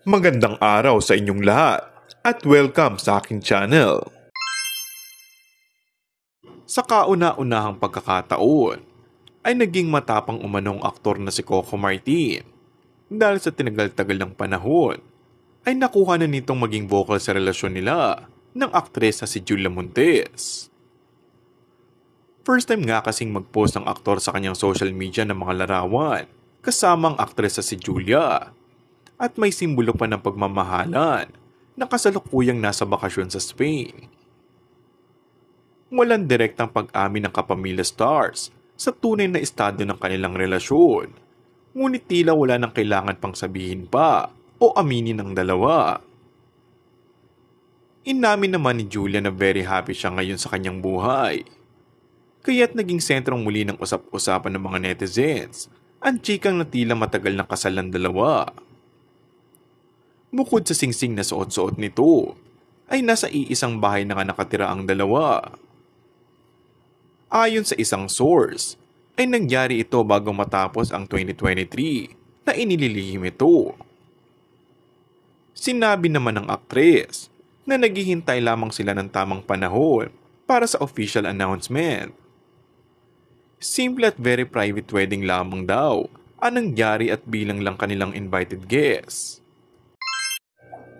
Magandang araw sa inyong lahat at welcome sa aking channel. Sa kauna-unahang pagkakataon ay naging matapang umanong aktor na si Coco Martin dahil sa tinagal-tagal ng panahon ay nakuha na nitong maging vocal sa relasyon nila ng aktres na si Julia Montes. First time nga kasing mag-post ng aktor sa kanyang social media ng mga larawan kasamang aktres na si Julia. At may simbolo pa ng pagmamahalan na kasalukuyang nasa bakasyon sa Spain. Walang direktang pag-amin ng kapamilya stars sa tunay na estado ng kanilang relasyon, ngunit tila wala nang kailangan pang sabihin pa o aminin ng dalawa. Inamin naman ni Julia na very happy siya ngayon sa kanyang buhay. Kaya't naging sentrong muli ng usap-usapan ng mga netizens ang chikang na tila matagal ng kasal ng dalawa. Bukod sa singsing na suot-suot nito, ay nasa iisang bahay na nga nakatira ang dalawa. Ayon sa isang source, ay nangyari ito bago matapos ang 2023 na inililihim ito. Sinabi naman ng aktres na naghihintay lamang sila ng tamang panahon para sa official announcement. Simple at very private wedding lamang daw ang nangyari at bilang lang kanilang invited guests.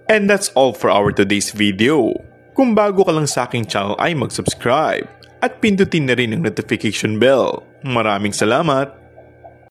And that's all for our today's video. Kung bago ka lang sa aking channel ay mag-subscribe at pindutin na rin ang notification bell. Maraming salamat!